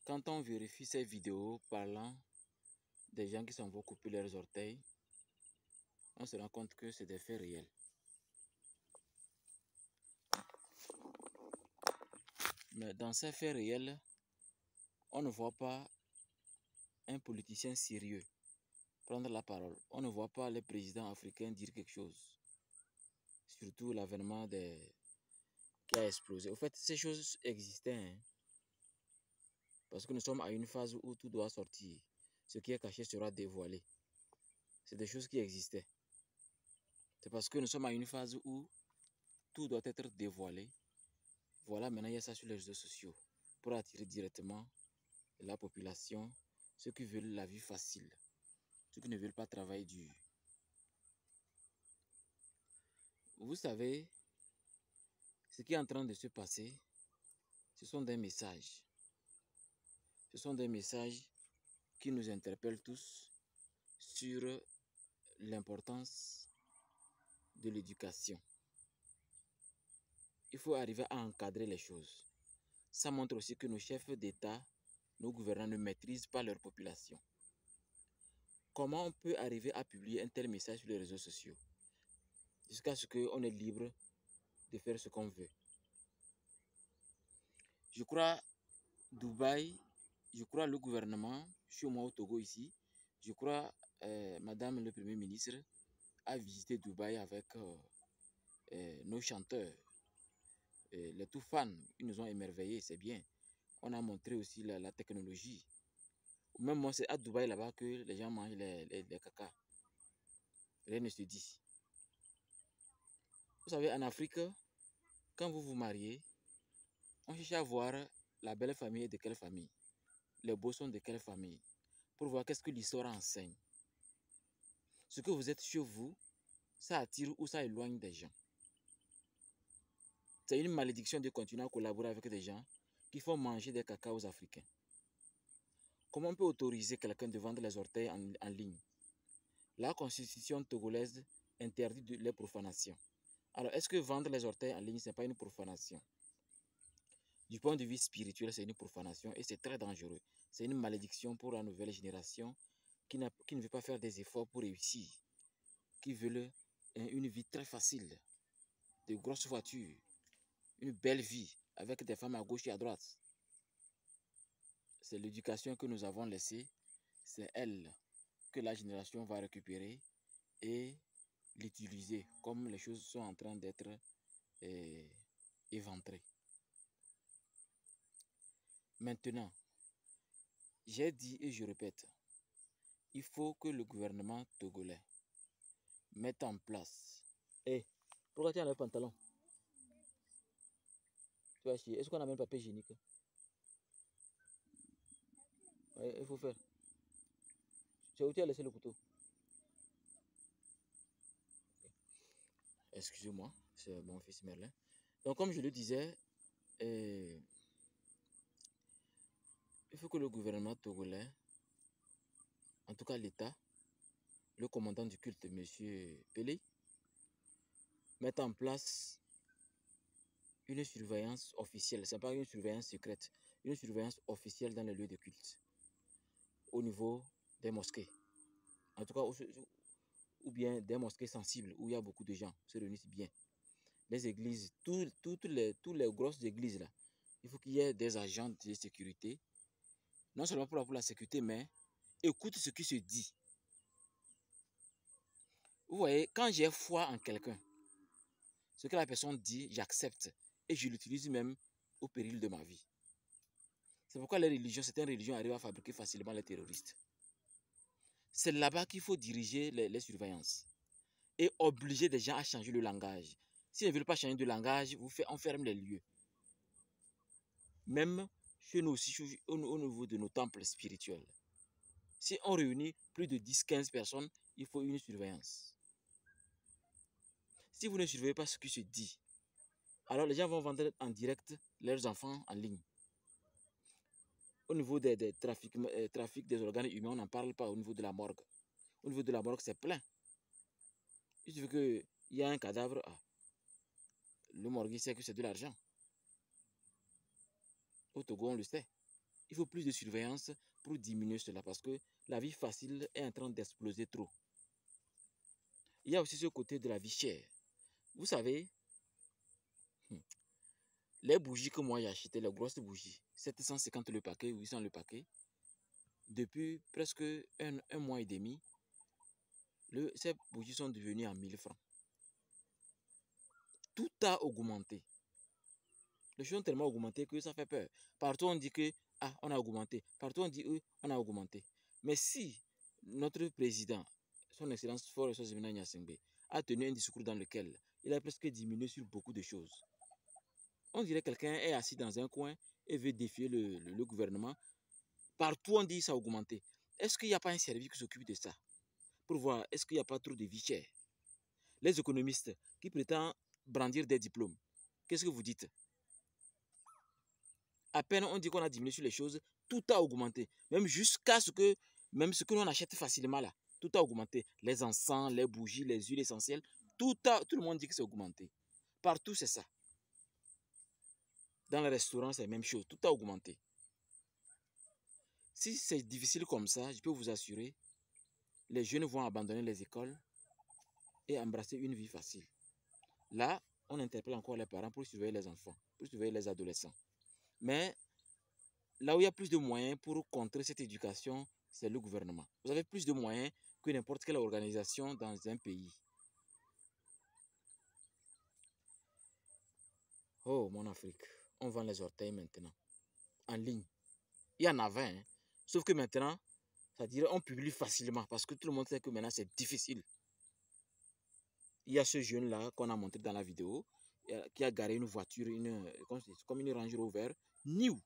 Quand on vérifie ces vidéos parlant des gens qui s'en vont couper leurs orteils, on se rend compte que c'est des faits réels. Mais dans ces faits réels, on ne voit pas un politicien sérieux prendre la parole. On ne voit pas les présidents africains dire quelque chose. Surtout l'avènement qui a explosé. Au fait, ces choses existaient. Hein? Parce que nous sommes à une phase où tout doit sortir. Ce qui est caché sera dévoilé. C'est des choses qui existaient. C'est parce que nous sommes à une phase où tout doit être dévoilé. Voilà, maintenant il y a ça sur les réseaux sociaux. Pour attirer directement la population, ceux qui veulent la vie facile. Ceux qui ne veulent pas travailler dur. Vous savez, ce qui est en train de se passer, ce sont des messages. Ce sont des messages qui nous interpellent tous sur l'importance de l'éducation. Il faut arriver à encadrer les choses. Ça montre aussi que nos chefs d'État, nos gouvernants ne maîtrisent pas leur population. Comment on peut arriver à publier un tel message sur les réseaux sociaux jusqu'à ce qu'on est libre de faire ce qu'on veut? Je crois Dubaï, je crois le gouvernement, chez moi au Togo ici, je crois Madame le Premier ministre a visité Dubaï avec nos chanteurs, les tout fans, ils nous ont émerveillés, c'est bien. On a montré aussi la technologie. Même moi, c'est à Dubaï là-bas que les gens mangent les caca. Rien ne se dit. Vous savez, en Afrique, quand vous vous mariez, on cherche à voir la belle famille de quelle famille, les beaux sont de quelle famille, pour voir qu'est-ce que l'histoire enseigne. Ce que vous êtes chez vous, ça attire ou ça éloigne des gens. C'est une malédiction de continuer à collaborer avec des gens qui font manger des caca aux Africains. Comment on peut autoriser quelqu'un de vendre les orteils en ligne? La constitution togolaise interdit les profanations. Alors, est-ce que vendre les orteils en ligne, ce n'est pas une profanation? Du point de vue spirituel, c'est une profanation et c'est très dangereux. C'est une malédiction pour la nouvelle génération qui ne veut pas faire des efforts pour réussir, qui veut une vie très facile, de grosses voitures, une belle vie avec des femmes à gauche et à droite. C'est l'éducation que nous avons laissée, c'est elle que la génération va récupérer et l'utiliser comme les choses sont en train d'être éventrées. Maintenant, j'ai dit et je répète, il faut que le gouvernement togolais mette en place. Hé, pourquoi tu as le pantalon? Tu vas chier. Est-ce qu'on a même papier hygiénique? Ouais, il faut faire. C'est où tu as laissé le couteau? Excusez-moi, c'est mon fils Merlin. Donc, comme je le disais, il faut que le gouvernement togolais, en tout cas l'État, le commandant du culte, M. Pelé, mette en place une surveillance officielle. Ce n'est pas une surveillance secrète, une surveillance officielle dans les lieux de culte, au niveau des mosquées. En tout cas, ou bien des mosquées sensibles où il y a beaucoup de gens se réunissent bien. Les églises, toutes les grosses églises là, il faut qu'il y ait des agents de sécurité, non seulement pour la sécurité, mais écoute ce qui se dit. Vous voyez, quand j'ai foi en quelqu'un, ce que la personne dit, j'accepte et je l'utilise même au péril de ma vie. C'est pourquoi les religions, certaines religions arrivent à fabriquer facilement les terroristes. C'est là-bas qu'il faut diriger les surveillances et obliger des gens à changer le langage. S'ils ne veulent pas changer de langage, on ferme les lieux. Même chez nous aussi, au niveau de nos temples spirituels. Si on réunit plus de 10-15 personnes, il faut une surveillance. Si vous ne surveillez pas ce qui se dit, alors les gens vont vendre en direct leurs enfants en ligne. Au niveau des trafics des organes humains, on n'en parle pas au niveau de la morgue. Au niveau de la morgue, c'est plein. Il suffit qu'il y ait un cadavre, le morgue sait que c'est de l'argent. Au Togo, on le sait. Il faut plus de surveillance pour diminuer cela parce que la vie facile est en train d'exploser trop. Il y a aussi ce côté de la vie chère. Vous savez, les bougies que moi j'ai achetées, les grosses bougies, 750 le paquet, 800 le paquet, depuis presque un mois et demi, ces bougies sont devenues à 1000 francs. Tout a augmenté. Les choses ont tellement augmenté que ça fait peur. Partout on dit que on a augmenté. Partout on dit on a augmenté. Mais si notre président, son excellence Faure Sozimena Gnassingbé, a tenu un discours dans lequel il a presque diminué sur beaucoup de choses, on dirait que quelqu'un est assis dans un coin et veut défier le gouvernement. Partout on dit que ça a augmenté. Est-ce qu'il n'y a pas un service qui s'occupe de ça pour voir est-ce qu'il n'y a pas trop de vie chère? Les économistes qui prétendent brandir des diplômes, qu'est-ce que vous dites? À peine on dit qu'on a diminué sur les choses, tout a augmenté. Même jusqu'à ce que, même ce que l'on achète facilement là, tout a augmenté. Les encens, les bougies, les huiles essentielles, tout le monde dit que c'est augmenté. Partout c'est ça. Dans les restaurants c'est la même chose, tout a augmenté. Si c'est difficile comme ça, je peux vous assurer, les jeunes vont abandonner les écoles et embrasser une vie facile. Là, on interpelle encore les parents pour surveiller les enfants, pour surveiller les adolescents. Mais là où il y a plus de moyens pour contrer cette éducation, c'est le gouvernement. Vous avez plus de moyens que n'importe quelle organisation dans un pays. Oh, mon Afrique, on vend les orteils maintenant, en ligne. Il y en avait, hein. Sauf que maintenant, c'est-à-dire on publie facilement parce que tout le monde sait que maintenant c'est difficile. Il y a ce jeune-là qu'on a montré dans la vidéo qui a garé une voiture, comme une Range Rover, new.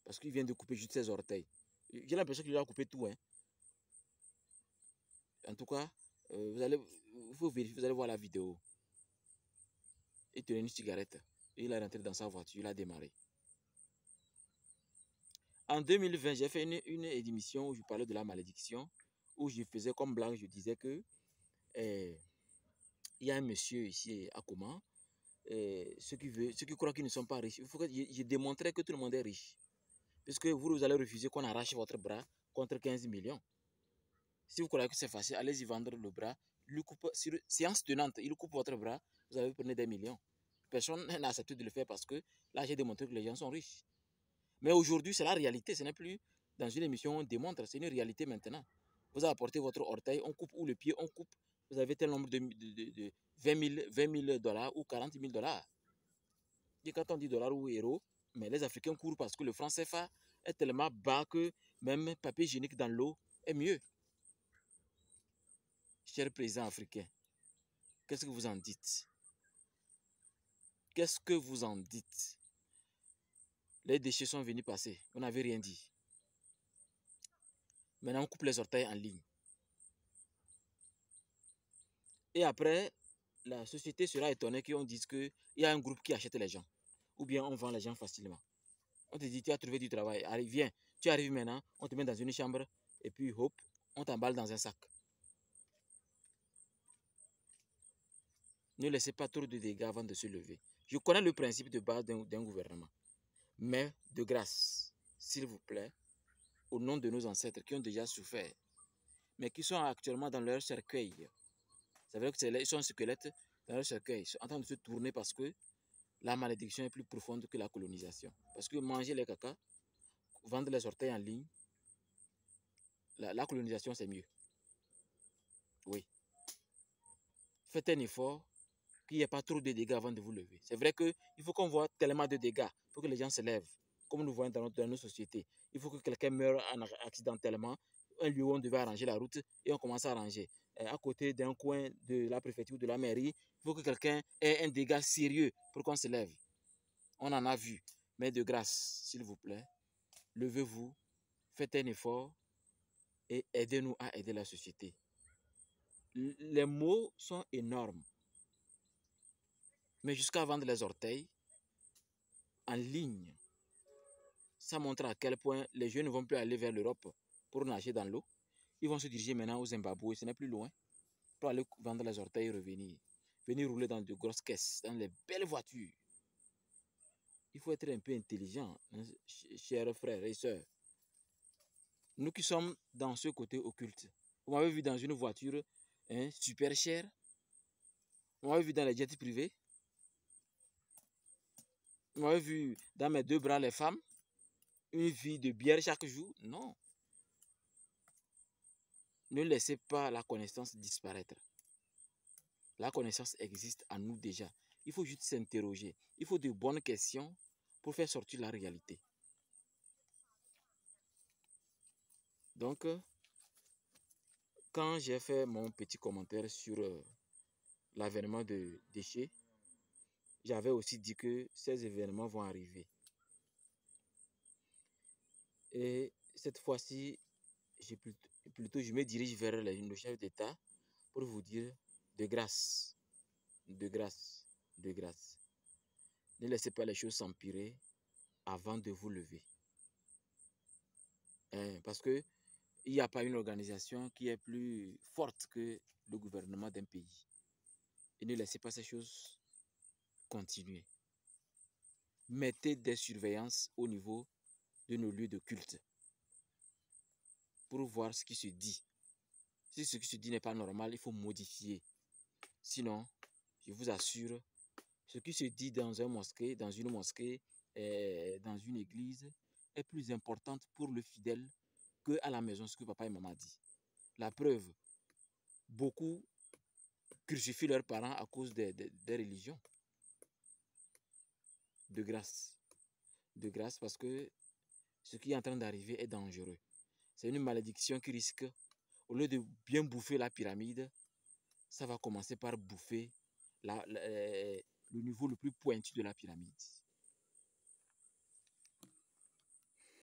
Parce qu'il vient de couper juste ses orteils. J'ai l'impression qu'il a coupé tout. Hein. En tout cas, il faut vérifier, vous allez voir la vidéo. Il tenait une cigarette. Il est rentré dans sa voiture, il a démarré. En 2020, j'ai fait une émission où je parlais de la malédiction, où je faisais comme blague, je disais que il y a un monsieur ici à Koma, ceux qui croient qu'ils ne sont pas riches. Il faut que je démontrais que tout le monde est riche. Puisque vous allez refuser qu'on arrache votre bras contre 15 millions. Si vous croyez que c'est facile, allez-y vendre le bras. Lui coupe, sur séance tenante, il coupe votre bras, vous avez pris des millions. Personne n'a accepté de le faire parce que là, j'ai démontré que les gens sont riches. Mais aujourd'hui, c'est la réalité. Ce n'est plus dans une émission on démontre, c'est une réalité maintenant. Vous apportez votre orteil, on coupe, ou le pied, on coupe. Vous avez tel nombre de 20 000 dollars ou 40 000 dollars. Et quand on dit dollars ou euros, mais les Africains courent parce que le franc CFA est tellement bas que même papier hygiénique dans l'eau est mieux. Cher président africain, qu'est-ce que vous en dites? Qu'est-ce que vous en dites? Les déchets sont venus passer, vous n'avez rien dit. Maintenant, on coupe les orteils en ligne. Et après, la société sera étonnée qu'on dise qu'il y a un groupe qui achète les gens. Ou bien on vend les gens facilement. On te dit, tu as trouvé du travail, allez, viens. Tu arrives maintenant, on te met dans une chambre, et puis hop, on t'emballe dans un sac. Ne laissez pas trop de dégâts avant de se lever. Je connais le principe de base d'un gouvernement. Mais, de grâce, s'il vous plaît, au nom de nos ancêtres qui ont déjà souffert, mais qui sont actuellement dans leur cercueil. C'est vrai qu'ils sont un squelette dans leur cercueil, ils sont en train de se tourner parce que la malédiction est plus profonde que la colonisation. Parce que manger les caca, vendre les orteils en ligne, la colonisation c'est mieux. Oui. Faites un effort, qu'il n'y ait pas trop de dégâts avant de vous lever. C'est vrai qu'il faut qu'on voit tellement de dégâts pour que les gens se lèvent, comme nous voyons dans nos sociétés. Il faut que quelqu'un meure accidentellement, un lieu où on devait arranger la route et on commence à arranger. À côté d'un coin de la préfecture, de la mairie, il faut que quelqu'un ait un dégât sérieux pour qu'on se lève. On en a vu. Mais de grâce, s'il vous plaît, levez-vous, faites un effort et aidez-nous à aider la société. Les mots sont énormes. Mais jusqu'à vendre les orteils en ligne, ça montre à quel point les jeunes ne vont plus aller vers l'Europe pour nager dans l'eau. Ils vont se diriger maintenant au Zimbabwe, ce n'est plus loin, pour aller vendre les orteils et revenir. Venir rouler dans de grosses caisses, dans les belles voitures. Il faut être un peu intelligent, hein, chers frères et sœurs. Nous qui sommes dans ce côté occulte. Vous m'avez vu dans une voiture super chère. Vous m'avez vu dans les jets privés. Vous m'avez vu dans mes 2 bras les femmes. Une vie de bière chaque jour. Non. Ne laissez pas la connaissance disparaître. La connaissance existe en nous déjà. Il faut juste s'interroger. Il faut de bonnes questions pour faire sortir la réalité. Donc, quand j'ai fait mon petit commentaire sur l'avènement de déchets, j'avais aussi dit que ces événements vont arriver. Et cette fois-ci, je me dirige vers le chef d'État pour vous dire de grâce, de grâce, de grâce. Ne laissez pas les choses s'empirer avant de vous lever. Parce qu'il n'y a pas une organisation qui est plus forte que le gouvernement d'un pays. Et ne laissez pas ces choses continuer. Mettez des surveillances au niveau de nos lieux de culte pour voir ce qui se dit. Si ce qui se dit n'est pas normal, il faut modifier. Sinon, je vous assure, ce qui se dit dans une mosquée, dans une église, est plus importante pour le fidèle qu'à la maison, ce que papa et maman disent. La preuve, beaucoup crucifient leurs parents à cause des religions. De grâce. De grâce parce que ce qui est en train d'arriver est dangereux. C'est une malédiction qui risque, au lieu de bien bouffer la pyramide, ça va commencer par bouffer le niveau le plus pointu de la pyramide.